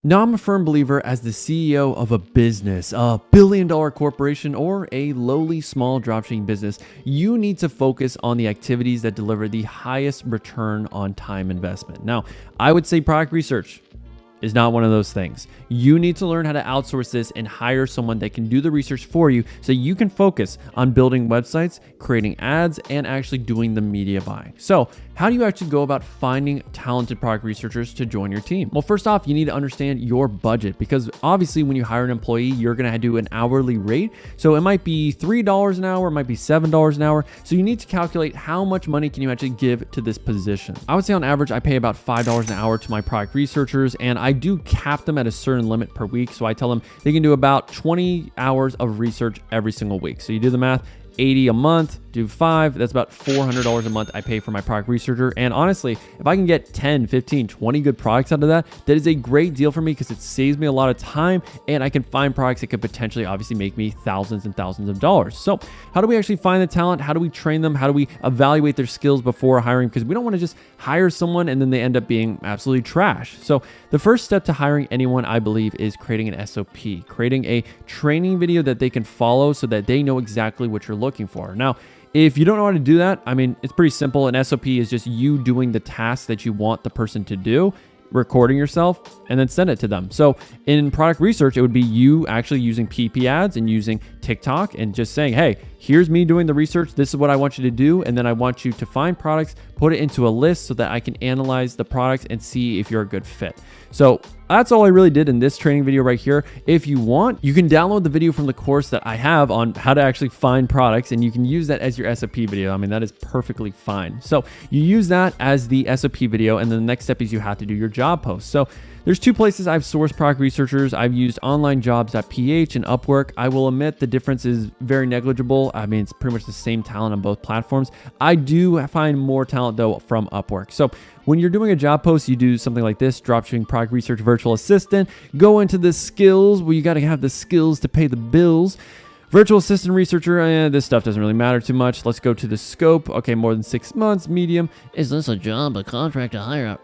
Now, I'm a firm believer as the CEO of a business, a billion-dollar corporation, or a lowly small dropshipping business, you need to focus on the activities that deliver the highest return on time investment. Now, I would say product research is not one of those things. You need to learn how to outsource this and hire someone that can do the research for you so you can focus on building websites, creating ads, and actually doing the media buying. So, how do you actually go about finding talented product researchers to join your team? Well, first off, you need to understand your budget because obviously when you hire an employee, you're gonna do an hourly rate. So it might be $3 an hour, it might be $7 an hour. So you need to calculate how much money can you actually give to this position. I would say on average, I pay about $5 an hour to my product researchers, and I do cap them at a certain limit per week. So I tell them they can do about 20 hours of research every single week. So you do the math, 80 a month, do 5, that's about $400 a month I pay for my product researcher. And honestly, if I can get 10, 15, 20 good products out of that, that is a great deal for me because it saves me a lot of time and I can find products that could potentially obviously make me thousands and thousands of dollars. So how do we actually find the talent? How do we train them? How do we evaluate their skills before hiring? Because we don't want to just hire someone and then they end up being absolutely trash. So the first step to hiring anyone, I believe, is creating an SOP, creating a training video that they can follow so that they know exactly what you're looking for. Now, if you don't know how to do that, I mean, it's pretty simple. An SOP is just you doing the task that you want the person to do, recording yourself, and then send it to them. So in product research, it would be you actually using PP ads and using TikTok and just saying, hey, here's me doing the research. This is what I want you to do. And then I want you to find products, put it into a list so that I can analyze the products and see if you're a good fit. So that's all I really did in this training video right here. If you want, you can download the video from the course that I have on how to actually find products, and you can use that as your SOP video. I mean, that is perfectly fine. So you use that as the SOP video, and then the next step is you have to do your job post. So there's two places I've sourced product researchers. I've used onlinejobs.ph and Upwork. I will admit the difference is very negligible. I mean, it's pretty much the same talent on both platforms. I do find more talent though from Upwork. So when you're doing a job post, you do something like this: dropshipping product research virtual assistant. Go into the skills where you got to have the skills to pay the bills. Virtual assistant researcher, this stuff doesn't really matter too much. Let's go to the scope. Okay, more than 6 months. Medium. Is this a job, a contract, a hire?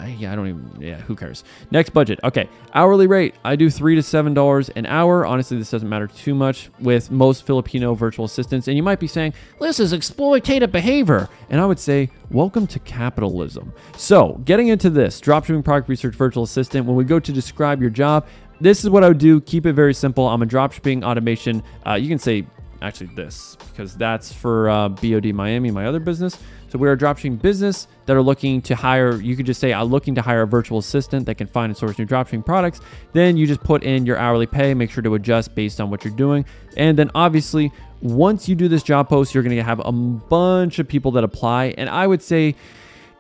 Who cares? Next budget. Okay, hourly rate. I do $3 to $7 an hour. Honestly, this doesn't matter too much with most Filipino virtual assistants. And you might be saying, this is exploitative behavior. And I would say, welcome to capitalism. So getting into this, dropshipping product research virtual assistant, when we go to describe your job, this is what I would do. Keep it very simple. I'm a dropshipping automation. You can say actually this because that's for BOD Miami, my other business. So we're a dropshipping business that are looking to hire. You could just say I'm looking to hire a virtual assistant that can find and source new dropshipping products. Then you just put in your hourly pay. Make sure to adjust based on what you're doing. And then obviously, once you do this job post, you're going to have a bunch of people that apply. And I would say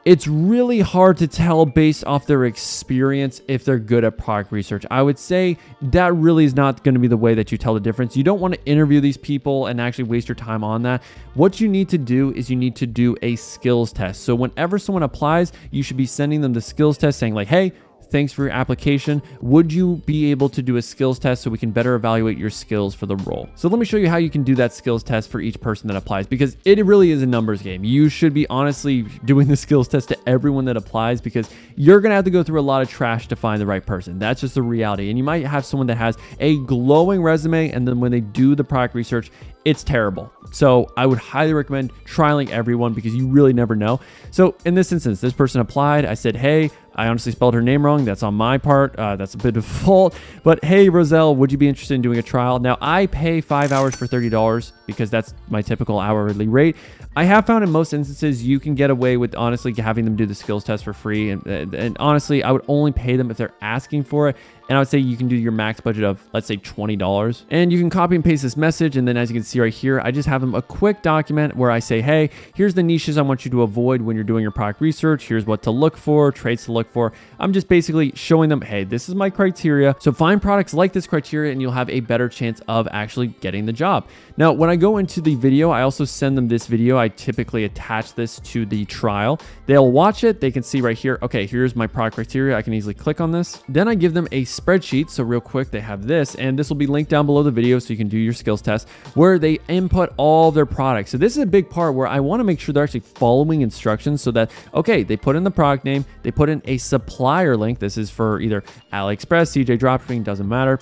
it's really hard to tell based off their experience if they're good at product research. I would say that really is not going to be the way that you tell the difference. You don't want to interview these people and actually waste your time on that. What you need to do is you need to do a skills test. So whenever someone applies, you should be sending them the skills test saying like, hey, thanks for your application. Would you be able to do a skills test so we can better evaluate your skills for the role? So let me show you how you can do that skills test for each person that applies, because it really is a numbers game. You should be honestly doing the skills test to everyone that applies because you're going to have to go through a lot of trash to find the right person. That's just the reality. And you might have someone that has a glowing resume, and then when they do the product research, it's terrible. So I would highly recommend trialing everyone because you really never know. So in this instance, this person applied. I said, hey, I honestly spelled her name wrong. That's on my part. That's a bit of fault. But hey, Roselle, would you be interested in doing a trial? Now, I pay 5 hours for $30 because that's my typical hourly rate. I have found in most instances you can get away with honestly having them do the skills test for free. And honestly, I would only pay them if they're asking for it. And I would say you can do your max budget of, let's say, $20. And you can copy and paste this message. And then as you can see right here, I just have them a quick document where I say, hey, here's the niches I want you to avoid when you're doing your product research. Here's what to look for, traits to look for. I'm just basically showing them, hey, this is my criteria. So find products like this criteria and you'll have a better chance of actually getting the job. Now, when I I go into the video, I also send them this video. I typically attach this to the trial. They'll watch it. They can see right here, okay, here's my product criteria. I can easily click on this. Then I give them a spreadsheet. So real quick, they have this, and this will be linked down below the video so you can do your skills test where they input all their products. So this is a big part where I want to make sure they're actually following instructions so that, okay, they put in the product name, they put in a supplier link. This is for either AliExpress, CJ Dropshipping, doesn't matter.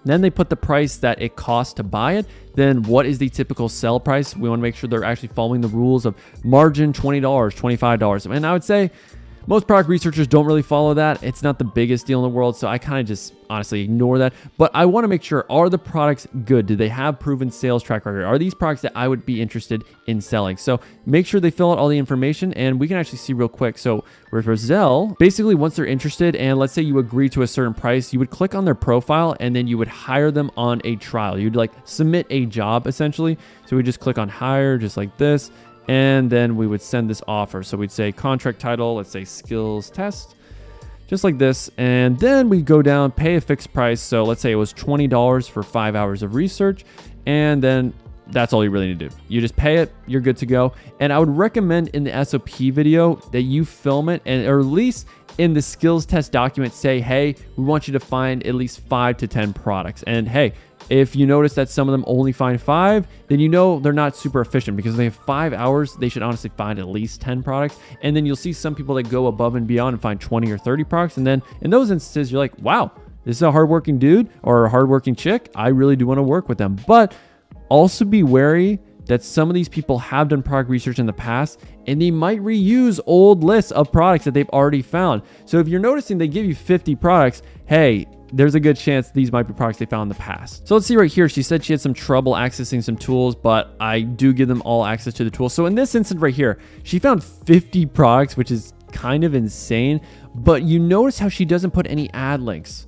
Then they put the price that it costs to buy it. Then what is the typical sell price? We want to make sure they're actually following the rules of margin, $20, $25. And I would say most product researchers don't really follow that. It's not the biggest deal in the world, so I kind of just honestly ignore that. But I want to make sure, are the products good? Do they have proven sales track record? Are these products that I would be interested in selling? So make sure they fill out all the information, and we can actually see real quick. So with Roselle, basically once they're interested, and let's say you agree to a certain price, you would click on their profile, and then you would hire them on a trial. You'd like submit a job essentially. So we just click on hire just like this. And then we would send this offer. So we'd say contract title, let's say skills test, just like this. And then we go down, pay a fixed price. So let's say it was $20 for 5 hours of research. And then that's all you really need to do. You just pay it, you're good to go. And I would recommend in the SOP video that you film it, and or at least in the skills test document say, hey, we want you to find at least 5 to 10 products. And hey, if you notice that some of them only find 5, then you know they're not super efficient, because if they have 5 hours, they should honestly find at least 10 products. And then you'll see some people that go above and beyond and find 20 or 30 products. And then in those instances, you're like, wow, this is a hardworking dude or a hardworking chick. I really do want to work with them. But also be wary that some of these people have done product research in the past, and they might reuse old lists of products that they've already found. So if you're noticing they give you 50 products, hey, there's a good chance these might be products they found in the past. So let's see right here. She said she had some trouble accessing some tools, but I do give them all access to the tools. So in this instance right here, she found 50 products, which is kind of insane, but you notice how she doesn't put any ad links.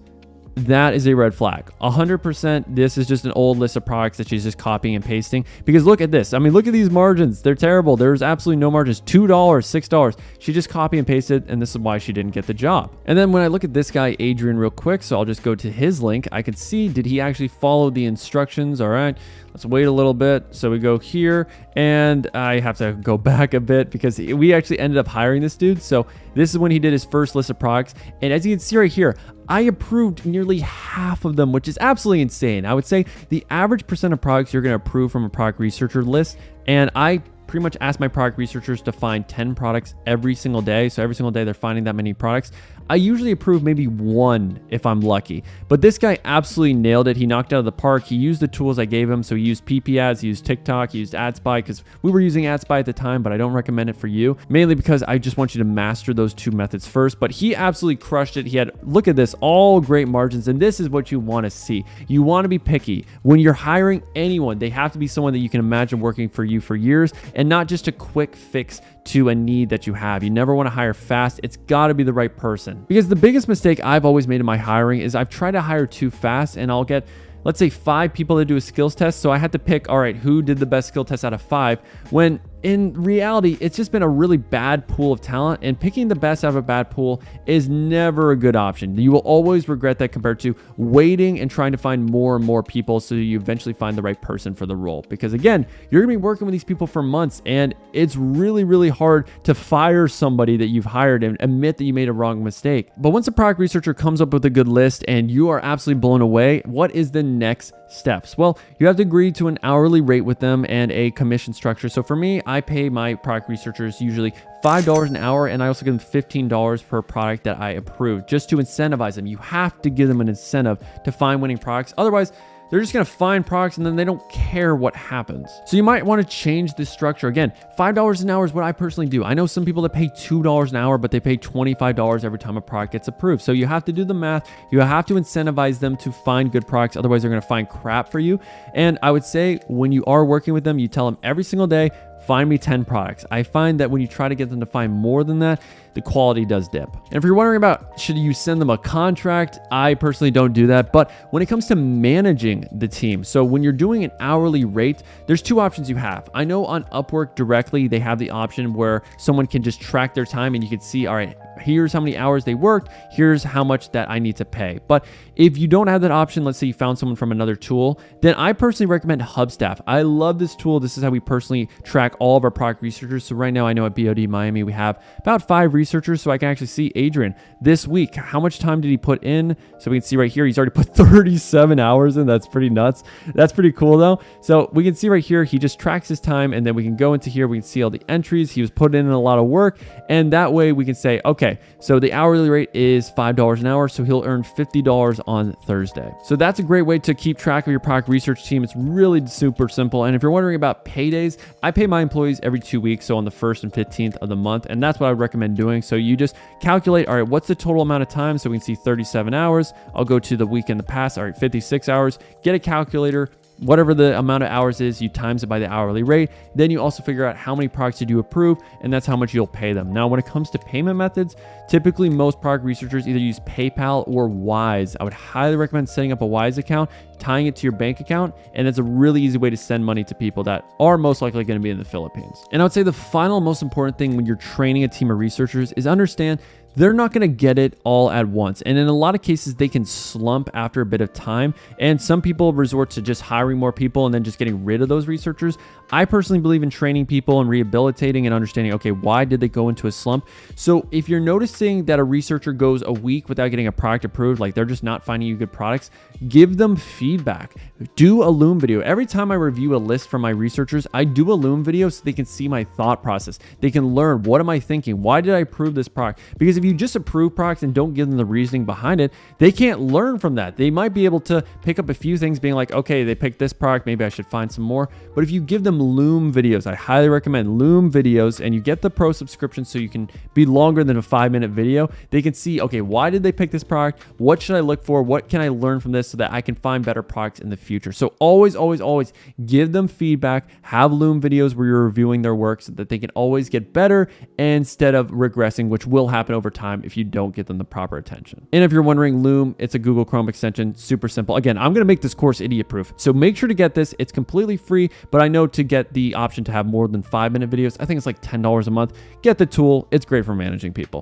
That is a red flag. 100%. This is just an old list of products that she's just copying and pasting. Because look at this. I mean, look at these margins. They're terrible. There's absolutely no margins. $2, $6. She just copy and pasted, and this is why she didn't get the job. And then when I look at this guy, Adrian, real quick, so I'll just go to his link. I could see, did he actually follow the instructions? All right. Let's wait a little bit. So we go here, and I have to go back a bit because we actually ended up hiring this dude. So this is when he did his first list of products. And as you can see right here, I approved nearly half of them, which is absolutely insane. I would say the average percent of products you're going to approve from a product researcher list. And I pretty much ask my product researchers to find 10 products every single day. So every single day they're finding that many products. I usually approve maybe 1 if I'm lucky, but this guy absolutely nailed it. He knocked it out of the park. He used the tools I gave him. So he used PP ads, he used TikTok, he used AdSpy, because we were using AdSpy at the time, but I don't recommend it for you, mainly because I just want you to master those 2 methods first. But he absolutely crushed it. He had, look at this, all great margins. And this is what you want to see. You want to be picky. When you're hiring anyone, they have to be someone that you can imagine working for you for years, and not just a quick fix to a need that you have. You never want to hire fast. It's got to be the right person. Because the biggest mistake I've always made in my hiring is I've tried to hire too fast, and I'll get, let's say, 5 people that do a skills test. So I had to pick, all right, who did the best skill test out of 5, when in reality, it's just been a really bad pool of talent, and picking the best out of a bad pool is never a good option. You will always regret that compared to waiting and trying to find more and more people so you eventually find the right person for the role. Because again, you're gonna be working with these people for months, and it's really, really hard to fire somebody that you've hired and admit that you made a wrong mistake. But once a product researcher comes up with a good list and you are absolutely blown away, what is the next steps? Well, you have to agree to an hourly rate with them and a commission structure. So for me, I pay my product researchers usually $5 an hour, and I also give them $15 per product that I approve, just to incentivize them. You have to give them an incentive to find winning products. Otherwise, they're just going to find products and then they don't care what happens. So you might want to change the structure. Again, $5 an hour is what I personally do. I know some people that pay $2 an hour, but they pay $25 every time a product gets approved. So you have to do the math. You have to incentivize them to find good products. Otherwise, they're going to find crap for you. And I would say when you are working with them, you tell them every single day, find me 10 products. I find that when you try to get them to find more than that, the quality does dip. And if you're wondering about, should you send them a contract? I personally don't do that. But when it comes to managing the team, so when you're doing an hourly rate, there's 2 options you have. I know on Upwork directly, they have the option where someone can just track their time and you can see, all right, here's how many hours they worked, here's how much that I need to pay. But if you don't have that option, let's say you found someone from another tool, then I personally recommend Hubstaff. I love this tool. This is how we personally track all of our product researchers. So right now I know at BOD Miami, we have about 5 researchers. So I can actually see Adrian this week. How much time did he put in? So we can see right here, he's already put 37 hours in. That's pretty nuts. That's pretty cool though. So we can see right here, he just tracks his time, and then we can go into here. We can see all the entries. He was putting in a lot of work. And that way we can say, okay, so the hourly rate is $5 an hour. So he'll earn $50 on Thursday. So that's a great way to keep track of your product research team. It's really super simple. And if you're wondering about paydays, I pay my employees every 2 weeks. So on the 1st and 15th of the month. And that's what I would recommend doing. So you just calculate, all right, what's the total amount of time? So we can see 37 hours. I'll go to the week in the past. All right, 56 hours. Get a calculator. Whatever the amount of hours is, you times it by the hourly rate. Then you also figure out how many products did you approve, and that's how much you'll pay them. Now, when it comes to payment methods, typically most product researchers either use PayPal or Wise. I would highly recommend setting up a Wise account, tying it to your bank account, and it's a really easy way to send money to people that are most likely going to be in the Philippines. And I would say the final most important thing when you're training a team of researchers is understand they're not going to get it all at once. And in a lot of cases, they can slump after a bit of time. And some people resort to just hiring more people and then just getting rid of those researchers. I personally believe in training people and rehabilitating and understanding, okay, why did they go into a slump? So if you're noticing that a researcher goes a week without getting a product approved, like they're just not finding you good products, give them feedback. Do a Loom video. Every time I review a list from my researchers, I do a Loom video so they can see my thought process. They can learn, what am I thinking? Why did I approve this product? Because if you just approve products and don't give them the reasoning behind it, they can't learn from that. They might be able to pick up a few things being like, okay, they picked this product, maybe I should find some more. But if you give them Loom videos, I highly recommend Loom videos, and you get the pro subscription so you can be longer than a 5-minute video. They can see, okay, why did they pick this product? What should I look for? What can I learn from this so that I can find better products in the future? So always, always, always give them feedback. Have Loom videos where you're reviewing their work so that they can always get better instead of regressing, which will happen over time if you don't give them the proper attention. And if you're wondering, Loom, it's a Google Chrome extension, super simple. Again, I'm going to make this course idiot proof. So make sure to get this. It's completely free, but I know to get the option to have more than 5-minute videos, I think it's like $10 a month. Get the tool. It's great for managing people.